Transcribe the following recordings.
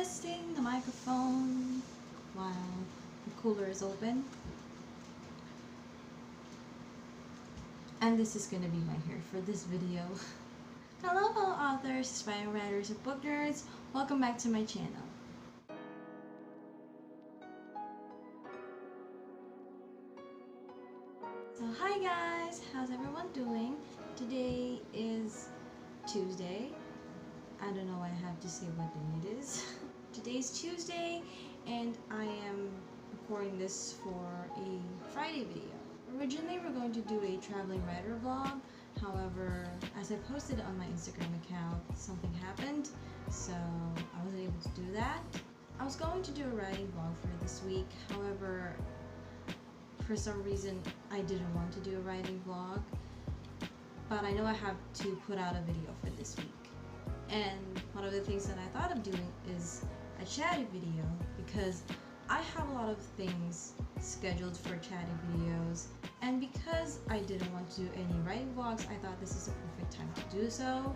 testing the microphone while the cooler is open. And this is gonna be my hair for this video. Hello fellow authors, aspiring writers, and book nerds. Welcome back to my channel. So hi guys, how's everyone doing? Today is Tuesday. I don't know why I have to say what day it is. Today's Tuesday and I am recording this for a Friday video. Originally we're going to do a traveling writer vlog. However, as I posted on my Instagram account, something happened, so I wasn't able to do that. I was going to do a writing vlog for this week. However, for some reason I didn't want to do a writing vlog, but I know I have to put out a video for this week. And one of the things that I thought of doing is a chatty video, because I have a lot of things scheduled for chatty videos, and because I didn't want to do any writing vlogs, I thought this is a perfect time to do so.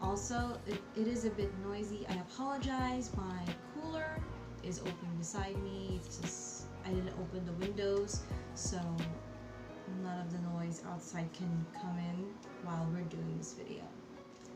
Also, it is a bit noisy. I apologize. My cooler is open beside me. It's just I didn't open the windows, so none of the noise outside can come in while we're doing this video.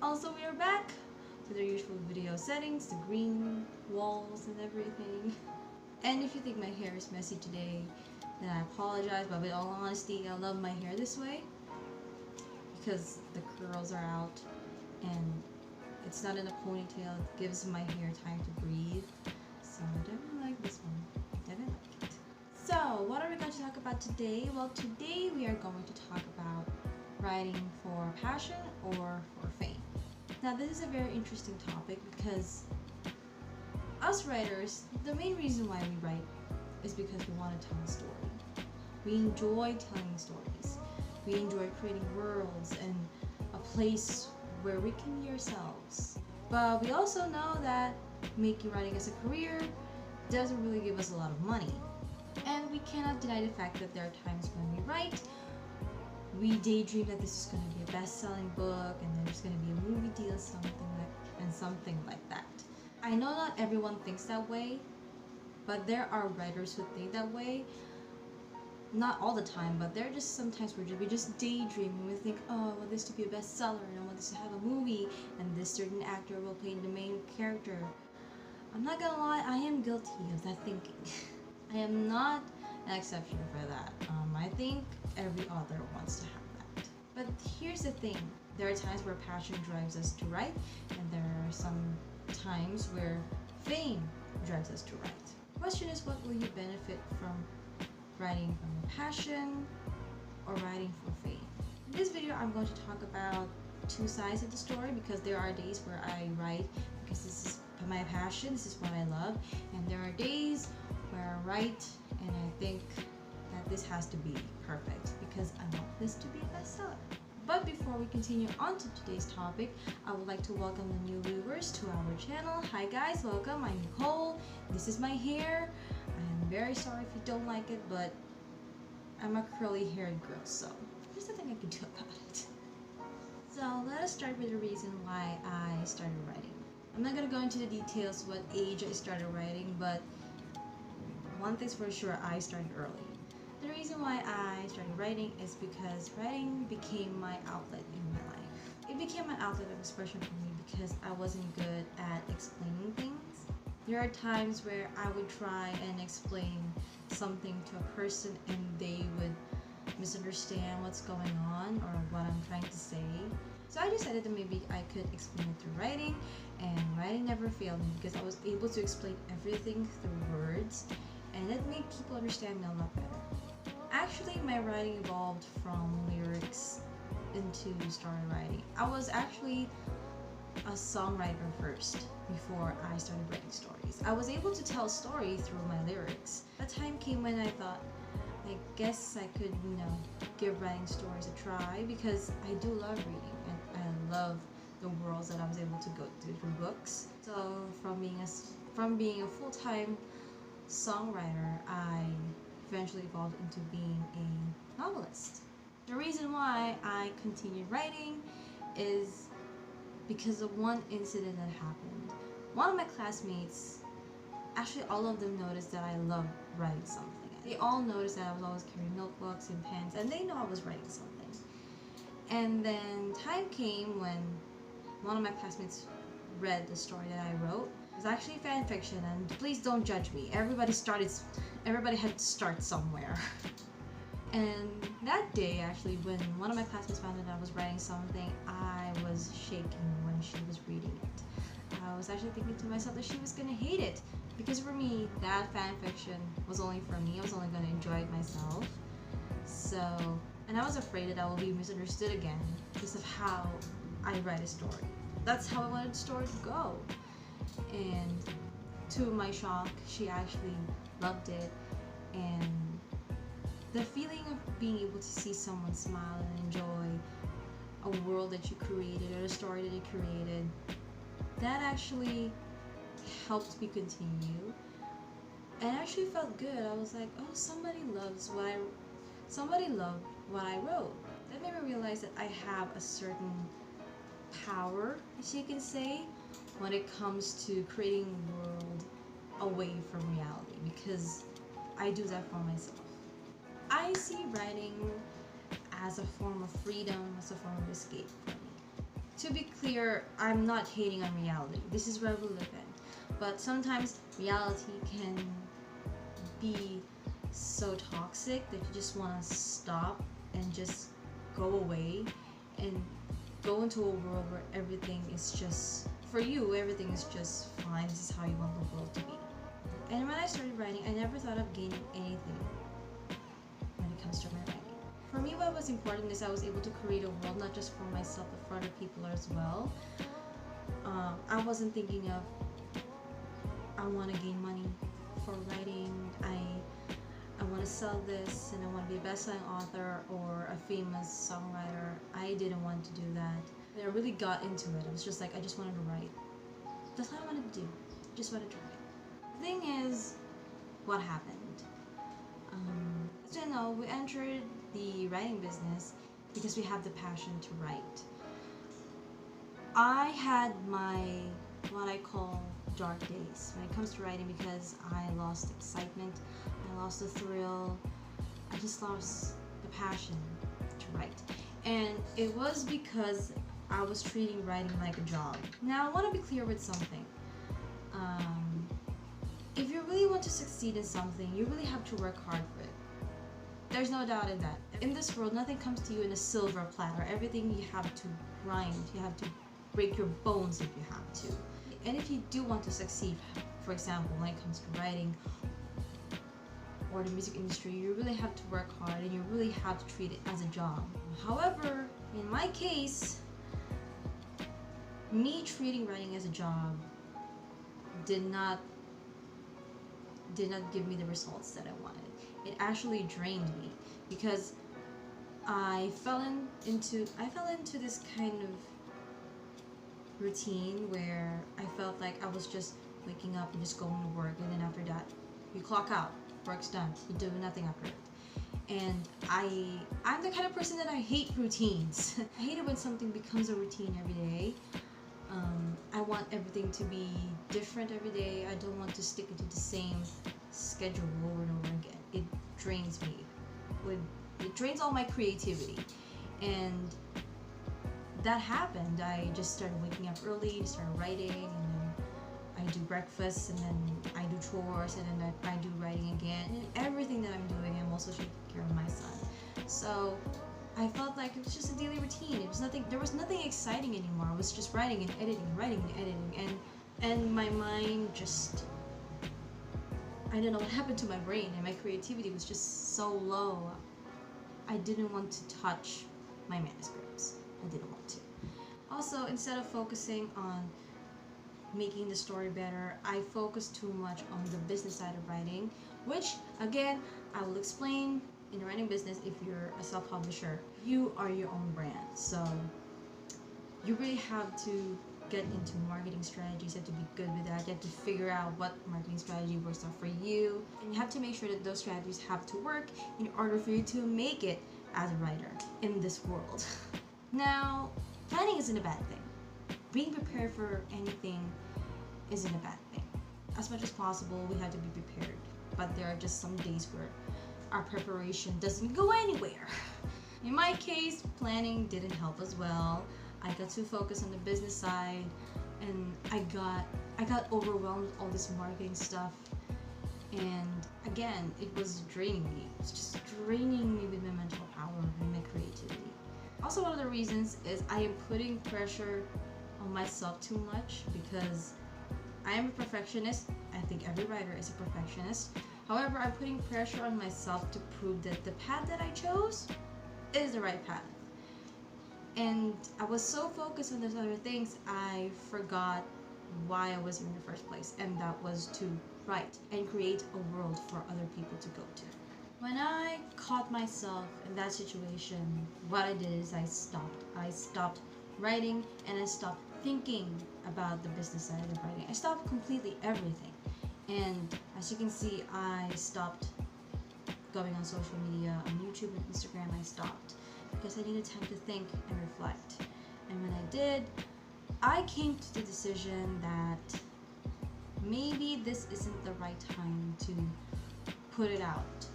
Also, we are back to the usual video settings, the green walls and everything. And if you think my hair is messy today, then I apologize, but with all honesty, I love my hair this way because the curls are out and it's not in a ponytail. It gives my hair time to breathe. So I definitely like this one. I definitely like it. So what are we going to talk about today? Well, today we are going to talk about writing for passion or for fame. Now this is a very interesting topic because us writers, the main reason why we write is because we want to tell a story. We enjoy telling stories. We enjoy creating worlds and a place where we can be ourselves. But we also know that making writing as a career doesn't really give us a lot of money. And we cannot deny the fact that there are times when we write, we daydream that this is going to be a best-selling book and then there's going to be a movie deal, something like that. I know not everyone thinks that way, but there are writers who think that way. Not all the time, but there are just sometimes where we just daydream and we think, oh, I want this to be a bestseller and I want this to have a movie and this certain actor will play the main character. I'm not gonna lie, I am guilty of that thinking. I am not an exception for that. I think every author wants to have that. But here's the thing, there are times where passion drives us to write, and there are some times where fame drives us to write. The question is, what will you benefit from writing from your passion or writing for fame? In this video, I'm going to talk about two sides of the story, because there are days where I write because this is my passion, this is what I love, and there are days where I write and I think that this has to be perfect because I want this to be a bestseller. But before we continue on to today's topic, I would like to welcome the new viewers to our channel. Hi guys, welcome. I'm Nicole. This is my hair. I'm very sorry if you don't like it, but I'm a curly haired girl, so there's nothing I can do about it. So let us start with the reason why I started writing. I'm not going to go into the details what age I started writing, but one thing's for sure, I started early. The reason why I started writing is because writing became my outlet in my life. It became an outlet of expression for me because I wasn't good at explaining things. There are times where I would try and explain something to a person and they would misunderstand what's going on or what I'm trying to say. So I decided that maybe I could explain it through writing, and writing never failed me because I was able to explain everything through words, and it made people understand me a lot better. Actually, my writing evolved from lyrics into story writing. I was actually a songwriter first before I started writing stories. I was able to tell a story through my lyrics. A time came when I thought, I guess I could, give writing stories a try because I do love reading and I love the worlds that I was able to go through books. So from being a full-time songwriter, I eventually evolved into being a novelist. The reason why I continued writing is because of one incident that happened one of my classmates, actually all of them noticed that I love writing something. They all noticed that I was always carrying notebooks and pens, and they know I was writing something. And then time came when one of my classmates read the story that I wrote. It was actually fan fiction, and please don't judge me. Everybody had to start somewhere. And that day, actually, when one of my classmates found out I was writing something, I was shaking when she was reading it. I was actually thinking to myself that she was gonna hate it, because for me, that fan fiction was only for me. I was only gonna enjoy it myself. So, and I was afraid that I will be misunderstood again because of how I write a story. That's how I wanted the story to go. And to my shock, she actually loved it. And the feeling of being able to see someone smile and enjoy a world that you created or a story that you created, that actually helped me continue. And I actually felt good. I was like, oh, somebody loved what I wrote. That made me realize that I have a certain power, as you can say, when it comes to creating a world away from reality, because I do that for myself. I see writing as a form of freedom, as a form of escape for me. To be clear, I'm not hating on reality. This is where we live in. But sometimes reality can be so toxic that you just want to stop and just go away and go into a world where everything is just, for you, everything is just fine. This is how you want the world to be. And when I started writing, I never thought of gaining anything when it comes to my writing. For me, what was important is I was able to create a world not just for myself but for other people as well. I wasn't thinking of, I want to gain money for writing, I want to sell this, and I want to be a best-selling author or a famous songwriter. I didn't want to do that. And I really got into it. It was just like, I just wanted to write. That's what I wanted to do. I just wanted to write. The thing is, what happened? As you know, we entered the writing business because we have the passion to write. I had my, what I call, dark days when it comes to writing because I lost excitement, I lost the thrill, I just lost the passion to write. And it was because I was treating writing like a job. Now I want to be clear with something. If you really want to succeed in something, you really have to work hard for it. There's no doubt in that. In this world, nothing comes to you in a silver platter. Everything you have to grind, you have to break your bones if you have to. And if you do want to succeed, for example, when it comes to writing or the music industry, you really have to work hard and you really have to treat it as a job. However, in my case, me treating writing as a job did not give me the results that I wanted. It actually drained me because I fell into this kind of routine where I felt like I was just waking up and just going to work, and then after that you clock out, work's done, you do nothing after it. And I'm the kind of person that I hate routines. I hate it when something becomes a routine every day. I want everything to be different every day. I don't want to stick into the same schedule over and over again. It drains me. It drains all my creativity. And that happened. I just started waking up early, started writing, and then I do breakfast, and then I do chores, and then I do writing again. And everything that I'm doing, I'm also taking care of my son. So I felt like it was just a daily routine. It was nothing. There was nothing exciting anymore. I was just writing and editing, and my mind just, I don't know what happened to my brain, and my creativity was just so low. I didn't want to touch my manuscripts. I didn't want to. Also, instead of focusing on making the story better, I focused too much on the business side of writing, which, again, I will explain. In the writing business, if you're a self-publisher, you are your own brand. So you really have to get into marketing strategies. You have to be good with that. You have to figure out what marketing strategy works out for you. And you have to make sure that those strategies have to work in order for you to make it as a writer in this world. Now, planning isn't a bad thing. Being prepared for anything isn't a bad thing. As much as possible, we have to be prepared. But there are just some days where our preparation doesn't go anywhere. In my case, planning didn't help as well. I got too focused on the business side, and I got overwhelmed with all this marketing stuff. And again, it was draining me. It's just draining me with my mental power and my creativity. Also, one of the reasons is I am putting pressure on myself too much because I am a perfectionist. I think every writer is a perfectionist. However, I'm putting pressure on myself to prove that the path that I chose is the right path. And I was so focused on those other things, I forgot why I was here in the first place, and that was to write and create a world for other people to go to. When I caught myself in that situation, what I did is I stopped writing, and I stopped thinking about the business side of writing. I stopped completely everything. And as you can see, I stopped going on social media, on YouTube and Instagram. I stopped because I needed time to think and reflect. And when I did, I came to the decision that maybe this isn't the right time to put it out,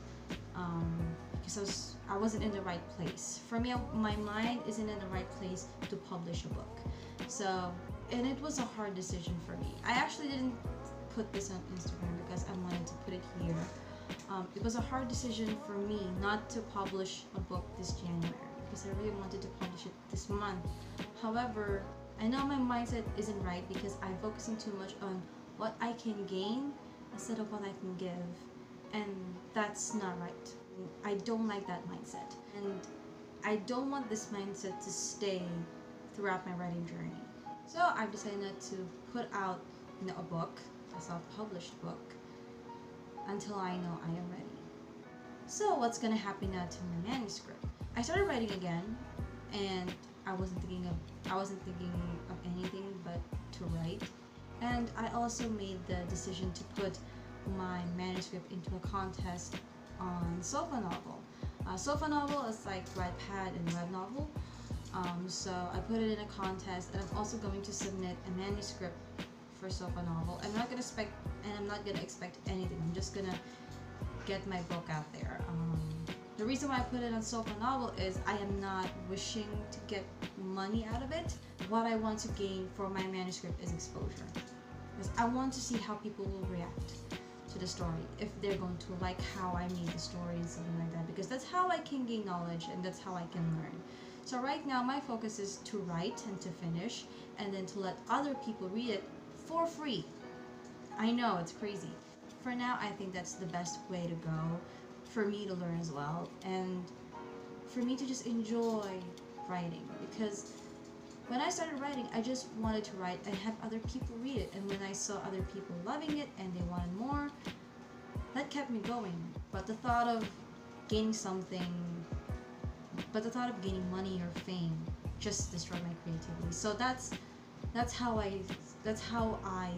because I wasn't in the right place. For me, my mind isn't in the right place to publish a book. So, and it was a hard decision for me. I actually didn't put this on Instagram because I wanted to put it here. It was a hard decision for me not to publish a book this January because I really wanted to publish it this month. However, I know my mindset isn't right because I'm focusing too much on what I can gain instead of what I can give, and that's not right. I don't like that mindset, and I don't want this mindset to stay throughout my writing journey. So I've decided to put out a book, a self-published book, until I know I am ready. So what's gonna happen now to my manuscript? I started writing again, and I wasn't thinking of anything but to write. And I also made the decision to put my manuscript into a contest on Sofa Novel. Sofa Novel is like Wattpad and web novel. So I put it in a contest, and I'm also going to submit a manuscript for Sofa Novel. I'm not gonna expect anything. I'm just gonna get my book out there. The reason why I put it on Sofa Novel is I am not wishing to get money out of it. What I want to gain for my manuscript is exposure. Because I want to see how people will react to the story, if they're going to like how I made the story and something like that, because that's how I can gain knowledge and that's how I can learn. So right now my focus is to write and to finish, and then to let other people read it for free. I know, it's crazy. For now, I think that's the best way to go, for me to learn as well, and for me to just enjoy writing. Because when I started writing, I just wanted to write and have other people read it, and when I saw other people loving it and they wanted more, that kept me going. But the thought of gaining money or fame just destroyed my creativity. So that's how I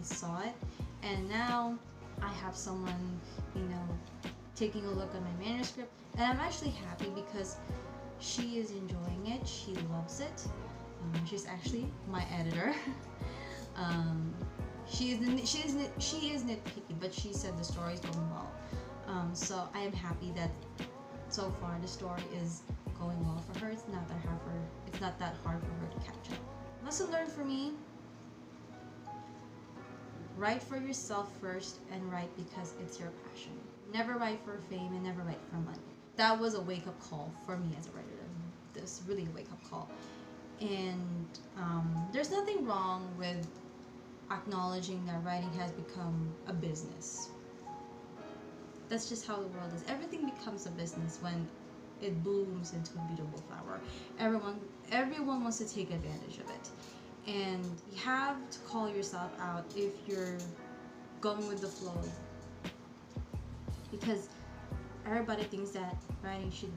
saw it. And now I have someone, taking a look at my manuscript, and I'm actually happy because she is enjoying it. She loves it. She's actually my editor. She is nitpicky, but she said the story is going well. So I am happy that so far the story is going well for her. It's not that hard for her to catch up. Lesson learned for me: write for yourself first, and write because it's your passion. Never write for fame and never write for money. That was a wake-up call for me as a writer. This really a wake-up call. And there's nothing wrong with acknowledging that writing has become a business. That's just how the world is. Everything becomes a business when it blooms into a beautiful flower. Everyone wants to take advantage of it. And you have to call yourself out if you're going with the flow. Because everybody thinks that writing should,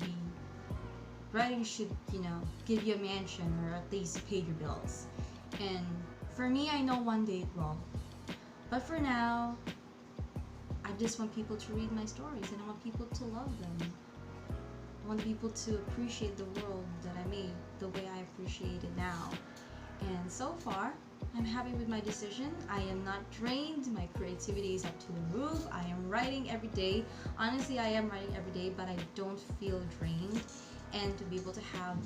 give you a mansion or at least pay your bills. And for me, I know one day it will. But for now, I just want people to read my stories, and I want people to love them. I want people to appreciate the world that I made the way I appreciate it now. And so far, I'm happy with my decision. I am not drained. My creativity is up to the roof. I am writing every day. Honestly, I am writing every day, but I don't feel drained. And to be able to have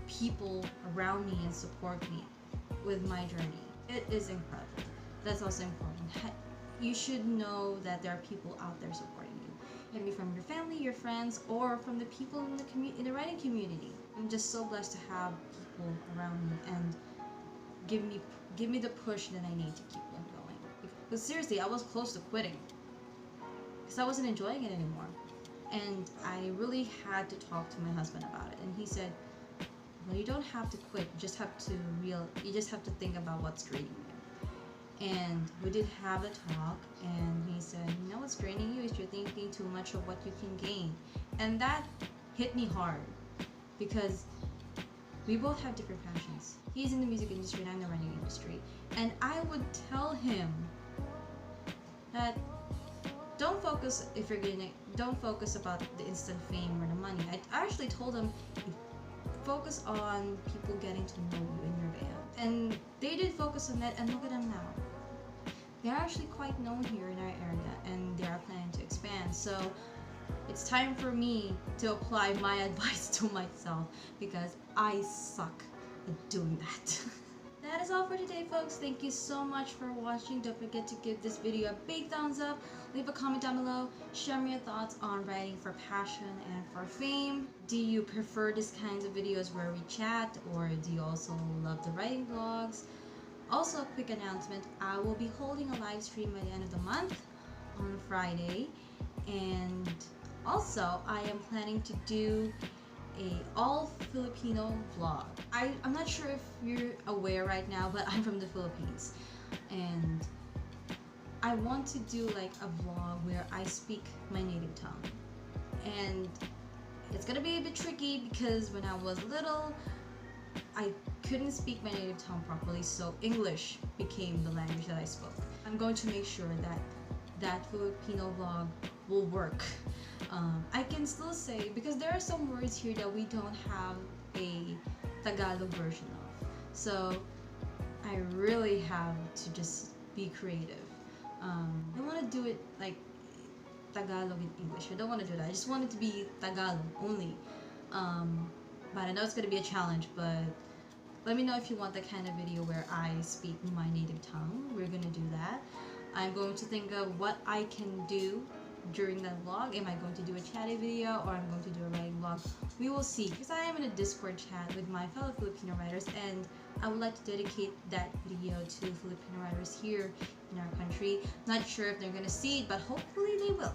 people around me and support me with my journey, it is incredible. That's also important. You should know that there are people out there supporting you. It can be from your family, your friends, or from the people in the writing community. I'm just so blessed to have people around me and give me the push that I need to keep on going. But seriously, I was close to quitting because I wasn't enjoying it anymore. And I really had to talk to my husband about it. And he said, well, you don't have to quit. You just have to think about what's draining you. And we did have a talk, and he said, you know what's draining you is you're thinking too much of what you can gain. And that hit me hard because we both have different passions. He's in the music industry and I'm in the writing industry. And I would tell him that don't focus about the instant fame or the money. I actually told him, focus on people getting to know you in your band. And they did focus on that, and look at them now. They're actually quite known here in our area, and they are planning to expand. So it's time for me to apply my advice to myself because I suck at doing that. That is all for today, folks. Thank you so much for watching. Don't forget to give this video a big thumbs up. Leave a comment down below. Share me your thoughts on writing for passion and for fame. Do you prefer these kinds of videos where we chat, or do you also love the writing vlogs? Also, a quick announcement. I will be holding a live stream by the end of the month on Friday. And also, I am planning to do a all Filipino vlog. I'm not sure if you're aware right now, but I'm from the Philippines, and I want to do like a vlog where I speak my native tongue. And it's gonna be a bit tricky because when I was little, I couldn't speak my native tongue properly, so English became the language that I spoke. I'm going to make sure that that Filipino vlog will work. I can still say, because there are some words here that we don't have a Tagalog version of. So I really have to just be creative. I want to do it like Tagalog in English. I don't want to do that. I just want it to be Tagalog only. But I know it's going to be a challenge, but let me know if you want that kind of video where I speak my native tongue. We're going to do that. I'm going to think of what I can do during that vlog. Am I going to do a chatty video, or I'm going to do a writing vlog? We will see, because I am in a Discord chat with my fellow Filipino writers, and I would like to dedicate that video to Filipino writers here in our country. Not sure if they're gonna see it, but hopefully they will.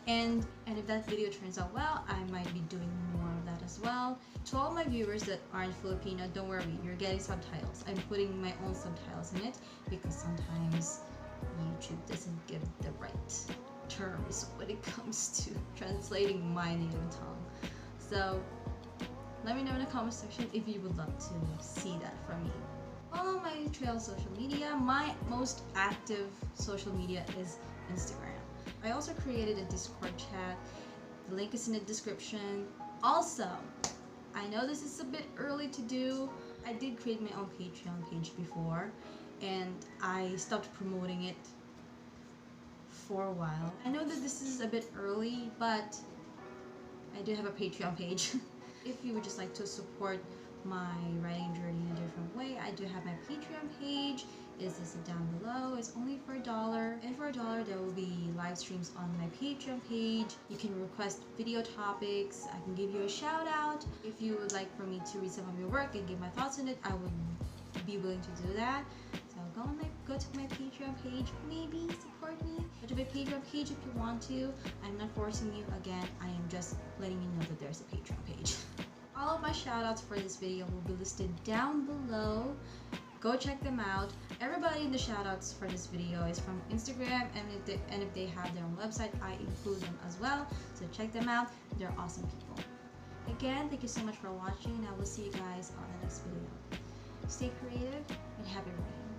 And if that video turns out well, I might be doing more of that as well. To all my viewers that aren't Filipino, don't worry, you're getting subtitles. I'm putting my own subtitles in it because sometimes YouTube doesn't give the right terms when it comes to translating my native tongue. So let me know in the comment section if you would love to see that from me. Follow my trail of social media. My most active social media is Instagram. I also created a Discord chat. The link is in the description. Also, I know this is a bit early to do. I did create my own Patreon page before, and I stopped promoting it for a while. I know that this is a bit early, but I do have a Patreon page. If you would just like to support my writing journey in a different way, I do have my Patreon page. Is listed down below. It's only for $1, and for $1 there will be live streams on my Patreon page. You can request video topics. I can give you a shout out. If you would like for me to read some of your work and give my thoughts on it, I would be willing to do that. So go to my Patreon page, maybe support me. Go to my Patreon page if you want to. I'm not forcing you. Again, I am just letting you know that there's a Patreon page. All of my shout outs for this video will be listed down below. Go check them out. Everybody in the shoutouts for this video is from Instagram, and if they have their own website, I include them as well. So check them out. They're awesome people. Again, thank you so much for watching, and I will see you guys on the next video. Stay creative and happy writing.